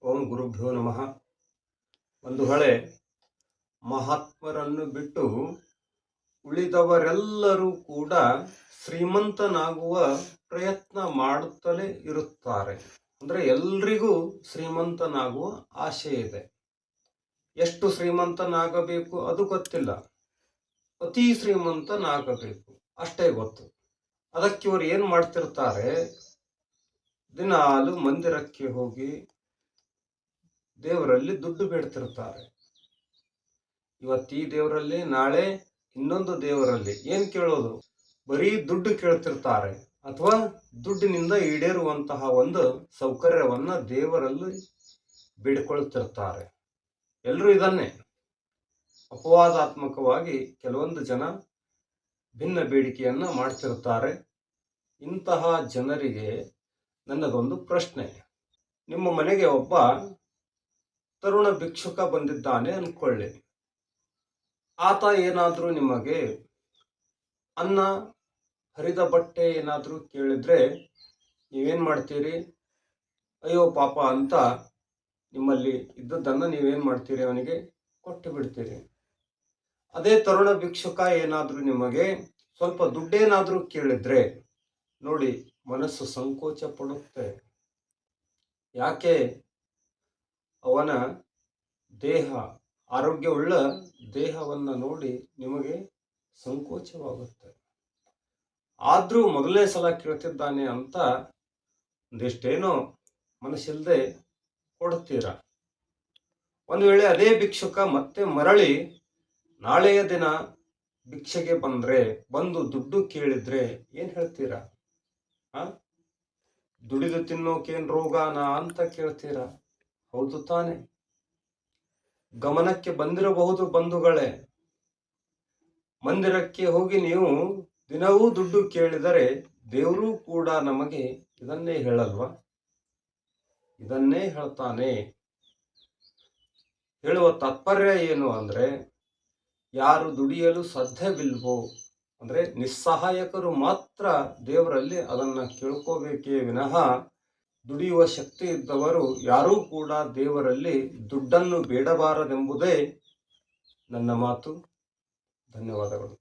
ಓಂ ಗುರುಭ್ಯೋ ನಮಃ. ಒಂದು ಹಳೆ ಮಹಾತ್ಮರನ್ನು ಬಿಟ್ಟು ಉಳಿದವರೆಲ್ಲರೂ ಕೂಡ ಶ್ರೀಮಂತನಾಗುವ ಪ್ರಯತ್ನ ಮಾಡುತ್ತಲೇ ಇರುತ್ತಾರೆ. ಅಂದರೆ ಎಲ್ರಿಗೂ ಶ್ರೀಮಂತನಾಗುವ ಆಸೆ ಇದೆ. ಎಷ್ಟು ಶ್ರೀಮಂತನಾಗಬೇಕು ಅದು ಗೊತ್ತಿಲ್ಲ, ಅತಿ ಶ್ರೀಮಂತನಾಗಬೇಕು ಅಷ್ಟೇ ಗೊತ್ತು. ಅದಕ್ಕೆ ಇವರು ಏನು ಮಾಡ್ತಿರ್ತಾರೆ, ದಿನಾಲು ಮಂದಿರಕ್ಕೆ ಹೋಗಿ ದೇವರಲ್ಲಿ ದುಡ್ಡು ಬೇಡ್ತಿರ್ತಾರೆ. ಇವತ್ತು ಈ ದೇವರಲ್ಲಿ, ನಾಳೆ ಇನ್ನೊಂದು ದೇವರಲ್ಲಿ. ಏನು ಕೇಳೋದು? ಬರೀ ದುಡ್ಡು ಕೇಳ್ತಿರ್ತಾರೆ, ಅಥವಾ ದುಡ್ಡಿನಿಂದ ಈಡೇರುವಂತಹ ಒಂದು ಸೌಕರ್ಯವನ್ನ ದೇವರಲ್ಲಿ ಬೇಡಿಕೊಳ್ತಿರ್ತಾರೆ. ಎಲ್ಲರೂ ಇದನ್ನೇ ಅಪವಾದಾತ್ಮಕವಾಗಿ ಕೆಲವೊಂದು ಜನ ಭಿನ್ನ ಬೇಡಿಕೆಯನ್ನ ಮಾಡ್ತಿರ್ತಾರೆ. ಇಂತಹ ಜನರಿಗೆ ನನ್ನದೊಂದು ಪ್ರಶ್ನೆ. ನಿಮ್ಮ ಮನೆಗೆ ಒಬ್ಬ ತರುಣ ಭಿಕ್ಷುಕ ಬಂದಿದ್ದಾನೆ ಅನ್ಕೊಳ್ಳಿ. ಆತ ಏನಾದರೂ ನಿಮಗೆ ಅನ್ನ, ಹರಿದ ಬಟ್ಟೆ ಏನಾದರೂ ಕೇಳಿದ್ರೆ ನೀವೇನು ಮಾಡ್ತೀರಿ? ಅಯ್ಯೋ ಪಾಪ ಅಂತ ನಿಮ್ಮಲ್ಲಿ ಇದ್ದದ್ದನ್ನು ನೀವೇನು ಮಾಡ್ತೀರಿ? ಅವನಿಗೆ ಕೊಟ್ಟು ಬಿಡ್ತೀರಿ. ಅದೇ ತರುಣ ಭಿಕ್ಷುಕ ಏನಾದರೂ ನಿಮಗೆ ಸ್ವಲ್ಪ ದುಡ್ಡೇನಾದರೂ ಕೇಳಿದ್ರೆ ನೋಡಿ, ಮನಸ್ಸು ಸಂಕೋಚ ಪಡುತ್ತೆ. ಯಾಕೆ? ಅವನ ದೇಹ, ಆರೋಗ್ಯವುಳ್ಳ ದೇಹವನ್ನು ನೋಡಿ ನಿಮಗೆ ಸಂಕೋಚವಾಗುತ್ತೆ. ಆದರೂ ಮೊದಲನೇ ಸಲ ಕೇಳ್ತಿದ್ದಾನೆ ಅಂತ ಒಂದಿಷ್ಟೇನೋ ಮನಸ್ಸಿಲ್ಲದೆ ಕೊಡ್ತೀರ. ಒಂದು ವೇಳೆ ಅದೇ ಭಿಕ್ಷುಕ ಮತ್ತೆ ಮರಳಿ ನಾಳೆಯ ದಿನ ಭಿಕ್ಷೆಗೆ ಬಂದು ದುಡ್ಡು ಕೇಳಿದ್ರೆ ಏನು ಹೇಳ್ತೀರಾ? ದುಡಿದು ತಿನ್ನೋಕೇನ್ ರೋಗಾನ ಅಂತ ಕೇಳ್ತೀರಾ? ಹೌದು ತಾನೆ? ಗಮನಕ್ಕೆ ಬಂದಿರಬಹುದು ಬಂಧುಗಳೇ. ಮಂದಿರಕ್ಕೆ ಹೋಗಿ ನೀವು ದಿನವೂ ದುಡ್ಡು ಕೇಳಿದರೆ ದೇವರು ಕೂಡ ನಮಗೆ ಇದನ್ನೇ ಹೇಳಲ್ವಾ? ಇದನ್ನೇ ಹೇಳ್ತಾನೆ. ಹೇಳುವ ತಾತ್ಪರ್ಯ ಏನು ಅಂದ್ರೆ, ಯಾರು ದುಡಿಯಲು ಸಾಧ್ಯವಿಲ್ವೋ, ಅಂದ್ರೆ ನಿಸ್ಸಹಾಯಕರು ಮಾತ್ರ ದೇವರಲ್ಲಿ ಅದನ್ನ ಕೇಳ್ಕೋಬೇಕೇ ವಿನಃ ದುಡಿಯುವ ಶಕ್ತಿ ಇದ್ದವರು ಯಾರೂ ಕೂಡ ದೇವರಲ್ಲಿ ದುಡ್ಡನ್ನು ಬೇಡಬಾರದೆಂಬುದೇ ನನ್ನ ಮಾತು. ಧನ್ಯವಾದಗಳು.